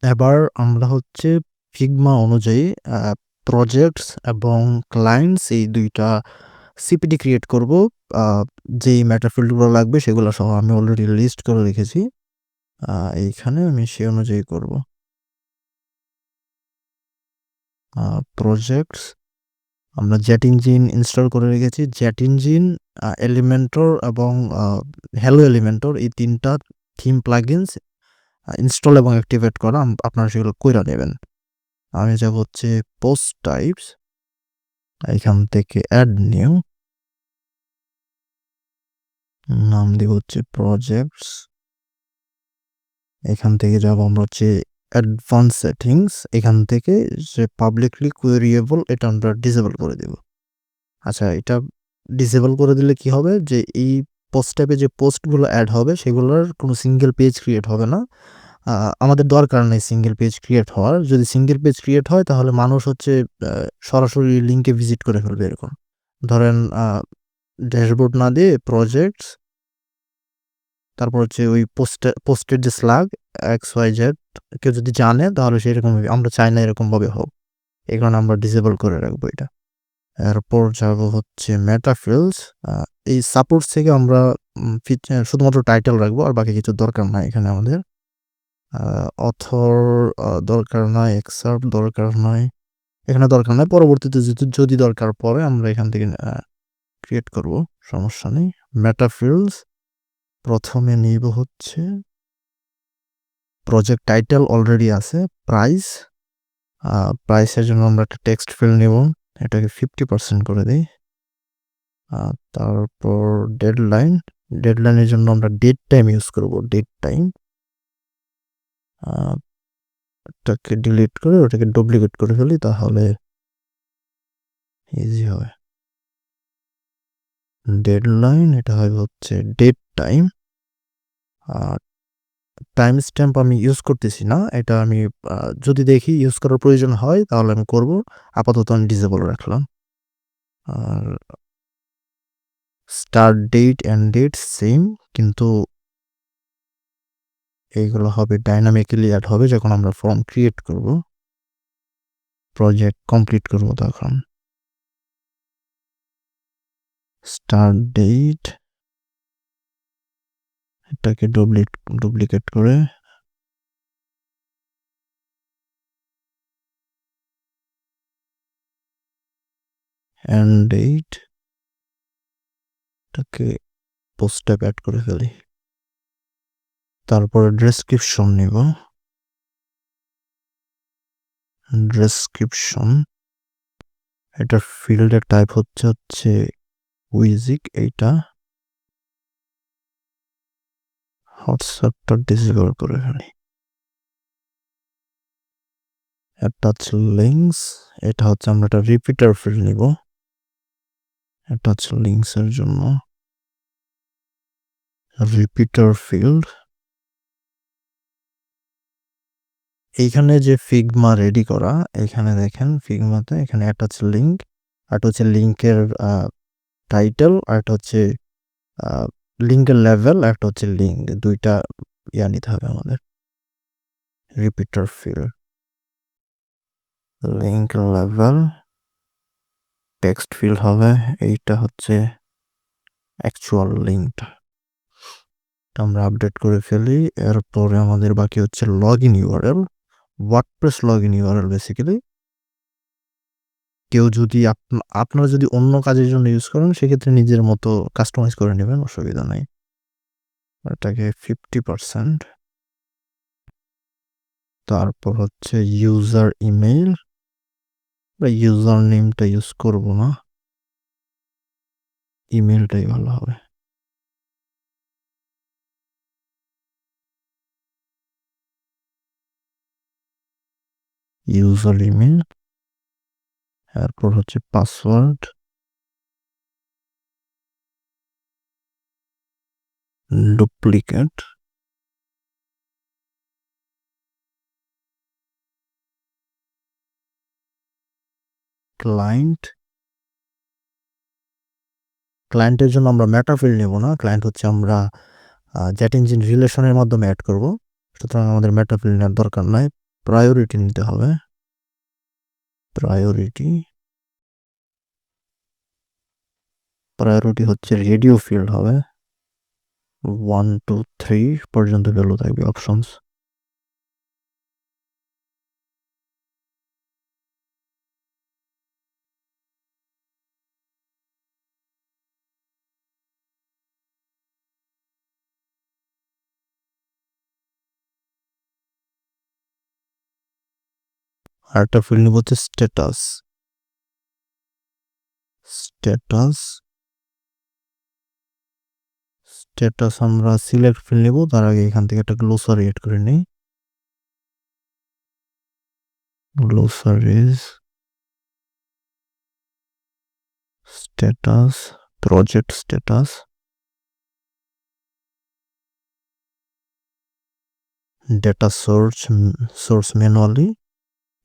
এবার আমরা হচ্ছে ফিগমা অনুযায়ী প্রজেক্টস এবং ক্লায়েন্টস এই ২ টা সিপিটি ক্রিয়েট করব। আ যেই ম্যাটার ফিল্ডগুলো লাগবে সেগুলো সহ আমি অলরেডি লিস্ট করে রেখেছি। এইখানে আমি সেই অনুযায়ী করব। প্রজেক্টস আমরা জেট ইঞ্জিন ইনস্টল করে রেখেছি। জেট ইঞ্জিন, এলিমেন্টর এবং আ হ্যালো এলিমেন্টর এই ৩ টা থিম প্লাগইনস ইনস্টল এবং অ্যাক্টিভেট করা আপনারা সেগুলো কইরা নেবেন। আমি যাব হচ্ছে পোস্ট টাইপস, এখান থেকে অ্যাড নিউ, নাম দিব হচ্ছে প্রজেক্টস। এখান থেকে যাব আমরা হচ্ছে অ্যাডভান্স সেটিংস, এখান থেকে যে পাবলিকলি কোয়েরিয়েবল এটা আমরা ডিসেবল করে দেব। আচ্ছা, এটা ডিসেবল করে দিলে কি হবে যে এই পোস্ট টাইপে যে পোস্টগুলো অ্যাড হবে সেগুলোর কোনো সিঙ্গেল পেজ ক্রিয়েট হবে না। আমাদের দরকার নেই সিঙ্গেল পেজ ক্রিয়েট হওয়ার। যদি সিঙ্গেল পেজ ক্রিয়েট হয় তাহলে মানুষ হচ্ছে সরাসরি লিঙ্কে ভিজিট করে ফেলবে এরকম। ধরেন ড্যাশবোর্ড না দিয়ে প্রজেক্টস, তারপর হচ্ছে ওই পোস্টের যে স্ল্যাগ XYZ কেউ যদি জানে তাহলে সেরকম আমরা চাই না এরকমভাবে হোক। এই কারণে আমরা ডিসেবল করে রাখবো এটা। এরপর যাবো হচ্ছে মেটা ফিল্ডস। এই সাপোর্টস থেকে আমরা শুধুমাত্র টাইটেল রাখবো, আর বাকি কিছু দরকার নাই এখানে আমাদের। অথর দরকার নাই, এক্সার্ট দরকার নাই, এখানে দরকার নাই। পরবর্তীতে যদি দরকার পড়ে আমরা এখান থেকে ক্রিয়েট করব, সমস্যা নেই। মেটা ফিল্ডস প্রথমে নিব হচ্ছে প্রজেক্ট টাইটেল অলরেডি আছে, প্রাইস। প্রাইসের জন্য আমরা একটা টেক্সট ফিল্ড নেব, এটাকে 50% করে দিই। তারপর ডেডলাইন, ডেডলাইনের জন্য আমরা ডেট টাইম ইউজ করব, ডেট টাইম। এটাকে ডিলিট করে ওটাকে ডুপ্লিকেট করে ফেলি তাহলে ইজি হবে। ডেডলাইন এটা হবে হচ্ছে ডেট টাইম। টাইম স্ট্যাম্প আমি ইউজ করতেছি না, এটা আমি যদি দেখি ইউজ করার প্রয়োজন হয় তাহলে আমি করব। আপাতত আমি ডিসেবল রাখলাম। আর start date, end date same, কিন্তু এইগুলো হবে ডাইনামিক্যালি অ্যাড হবে যখন আমরা ফর্ম ক্রিয়েট করব, প্রজেক্ট কমপ্লিট করব তখন। স্টার্ট ডেট এটাকে ডুপ্লিকেট করে এন্ড ডেট এটাকে পোস্ট ট্যাব অ্যাড করে ফেলি। তারপরে ডেসক্রিপশন নিব, ডেসক্রিপশন এটার ফিল্ডের টাইপ হচ্ছে উইজিক। এইটা হোয়াটসঅ্যাপটা ডিসেবল করে ফেলি। অ্যাটাচ লিঙ্কস, এটা হচ্ছে আমরা একটা রিপিটার ফিল্ড নিব অ্যাটাচ লিঙ্কসের জন্য, রিপিটার ফিল্ড। এইখানে যে ফিগমা রেডি করা, এখানে দেখেন ফিগমাতে এখানে অ্যাটাচ লিঙ্ক, আর হচ্ছে লিঙ্কের টাইটেল, আর একটা হচ্ছে লিঙ্কের লেভেল, আর একটা হচ্ছে লিঙ্ক, ২টা নিতে হবে আমাদের। Repeater field, link level, text field হবে, এইটা হচ্ছে অ্যাকচুয়াল লিঙ্কটা। আমরা আপডেট করে ফেলি। এরপরে আমাদের বাকি হচ্ছে login URL, WordPress login URL. Basically কেউ যদি আপনারা যদি অন্য কাজের জন্য ইউজ করেন সেক্ষেত্রে নিজের মতো কাস্টমাইজ করে নেবেন, অসুবিধা নাই। এটাকে 50%। তারপর হচ্ছে ইউজার ইমেইল, ইউজার নেমটা ইউজ করব না, ইমেলটাই ভালো হবে। ইউজার ইমেল, এরপর হচ্ছে পাসওয়ার্ড, ডুপ্লিকেট, ক্লায়েন্ট। ক্লায়েন্টের জন্য আমরা মেটা ফিল্ড নেব না, ক্লায়েন্ট হচ্ছে আমরা চ্যাট ইঞ্জিন রিলেশনের মাধ্যমে অ্যাড করব, সুতরাং আমাদের মেটা ফিল্ড নেওয়ার দরকার নাই। প্রায়োরিটি নিতে হবে। প্রায়োরিটি হচ্ছে রেডিও ফিল্ড হবে। 1 2 3 পর্যন্ত ভ্যালু থাকবে অপশনস। আর একটা ফিল্ড নিব হচ্ছে স্ট্যাটাস। স্ট্যাটাস আমরা সিলেক্ট ফিল্ড নিব, তার আগে এখান থেকে একটা গ্লোসারি এড করে নিই। Glossaries status, project status, data source manually,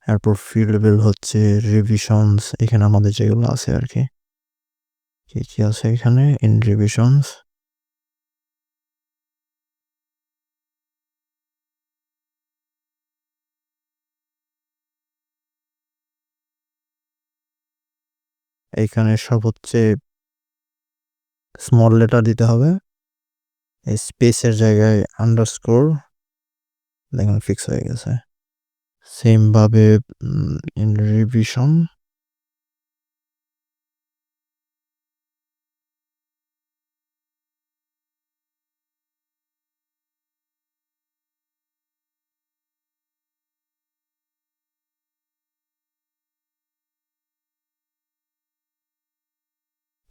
এরপর ফিল্ড লেভেল হচ্ছে রিভিশনস। এখানে আমাদের যেগুলো আছে আর কি কি আছে এখানে ইন রিভিশনস। এইখানে সব হচ্ছে স্মল লেটার দিতে হবে, এই স্পেসের জায়গায় আন্ডারস্কোর, দেখুন ফিক্স হয়ে গেছে। সেম ভাবে ইন রিভিশন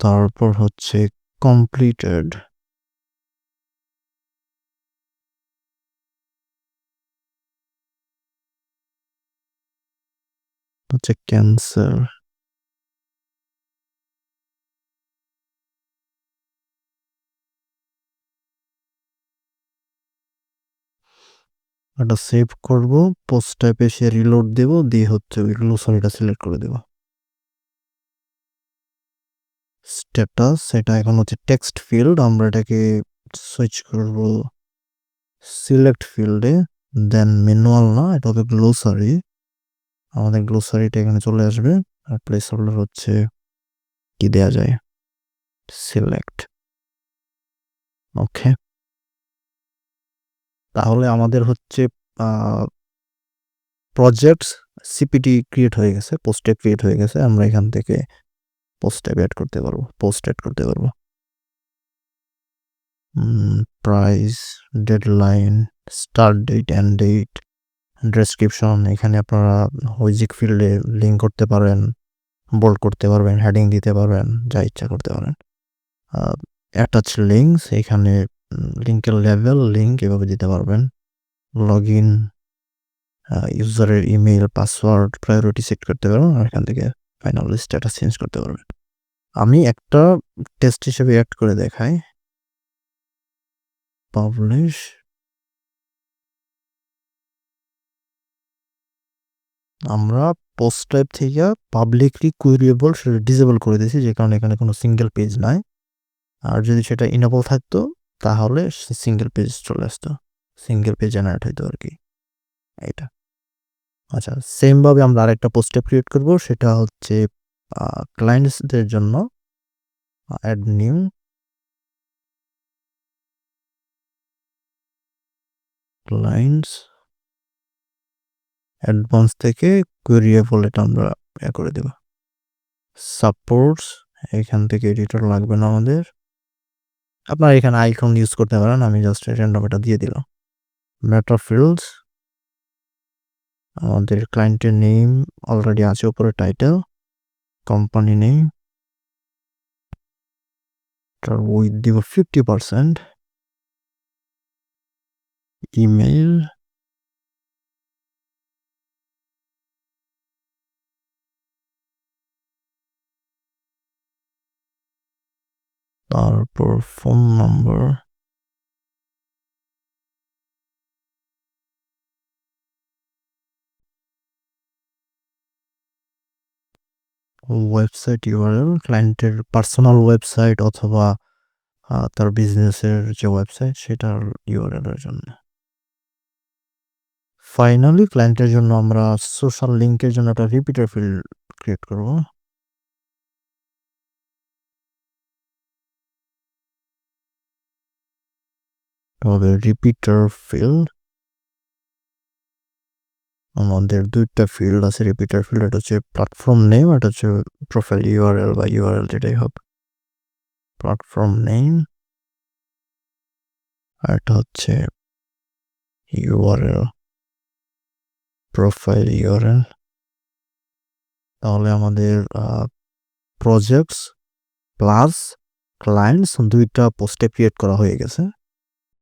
তারপর হচ্ছে কমপ্লিটেড, হচ্ছে ক্যান্সেল। এটা সেভ করব, পোস্ট টাইপে সে রিলোড দেব, দিয়ে হচ্ছে ওই গ্লোসারিটা সিলেক্ট করে দেব। স্ট্যাটাস এটা এখন হচ্ছে টেক্সট ফিল্ড, আমরা এটাকে সুইচ করব সিলেক্ট ফিল্ডে, দেন ম্যানুয়াল না, এটা হবে গ্লোসারি। আমাদের গ্লোসারিটা এখানে চলে আসবে, আর প্লেস হোল্ডার হচ্ছে কি দেয়া যায়, সিলেক্ট। ওকে, তাহলে আমাদের হচ্ছে প্রজেক্টস সিপিটি ক্রিয়েট হয়ে গেছে, পোস্ট ট্যাব ক্রিয়েট হয়ে গেছে। আমরা এখান থেকে পোস্ট ট্যাব অ্যাড করতে পারবো। Price, deadline, start date, end date, description. এখানে আপনারা হুইজিক ফিল্ডে লিঙ্ক করতে পারেন, বোল্ড করতে পারবেন, হেডিং দিতে পারবেন, যা ইচ্ছা করতে পারেন। অ্যাটাচ লিঙ্কস, এখানে লিঙ্কের লেভেল, লিঙ্ক এভাবে দিতে পারবেন। লগ ইন, ইউজারের ইমেইল, পাসওয়ার্ড, প্রায়োরিটি সেট করতে পারবেন, আর এখান থেকে ফাইনালি স্ট্যাটাস চেঞ্জ করতে পারবেন। আমি একটা টেস্ট হিসেবে অ্যাড করে দেখাই, পাবলিশ। আমরা পোস্ট টাইপ থেকে পাবলিকলি কুয়েরিয়েবল সেটা ডিসেবল করে দিয়েছি, যে কারণে এখানে কোনো সিঙ্গেল পেজ নাই। আর যদি সেটা ইনেবল থাকতো তাহলে সিঙ্গেল পেজ চলে আসতো, সিঙ্গেল পেজ জেনারেট হইতো আর কি। এটা আচ্ছা, সেমভাবে আমরা আরেকটা পোস্ট টাইপ ক্রিয়েট করব, সেটা হচ্ছে ক্লায়েন্টসদের জন্য। অ্যাড নিউ, ক্লায়েন্টস, অ্যাডভান্স থেকে কুয়েরিয়েবল, এটা আমরা করে দেব। সাপোর্টস, এখান থেকে এডিটর লাগবে না আমাদের, আপনারা এখানে আইকন ইউজ করতে পারেন, আমি জাস্ট র্যান্ডম এটা দিয়ে দিলাম। মেটা ফিল্ডস, আমাদের ক্লায়েন্টের নেম অলরেডি আছে উপরে, টাইটেল, কোম্পানি নেম, তার উইথ দিব 50%, ইমেইল, তারপর ফোন নাম্বার, ওয়েবসাইট ইউআরএল, ক্লায়েন্টের পার্সোনাল ওয়েবসাইট অথবা তার বিজনেসের যে ওয়েবসাইট সেটার ইউআরএল এর জন্য। ফাইনালি ক্লায়েন্টের জন্য আমরা সোশ্যাল লিঙ্কের জন্য একটা রিপিটার ফিল্ড ক্রিয়েট করব। হবে রিপিটার ফিল্ড। আমাদের ২ টা ফিল্ড আছে রিপিটার ফিল্ড। এটা হচ্ছে প্ল্যাটফর্ম নেম, এটা হচ্ছে প্রোফাইল ইউআরএল বা ইউআরএল যেটাই হোক। প্ল্যাটফর্ম নেম আর এটা হচ্ছে ইউআরএল, প্রোফাইল ইউআরএল। তাহলে আমাদের প্রজেক্টস প্লাস ক্লায়েন্টস ২ টা পোস্টে ক্রিয়েট করা হয়ে গেছে।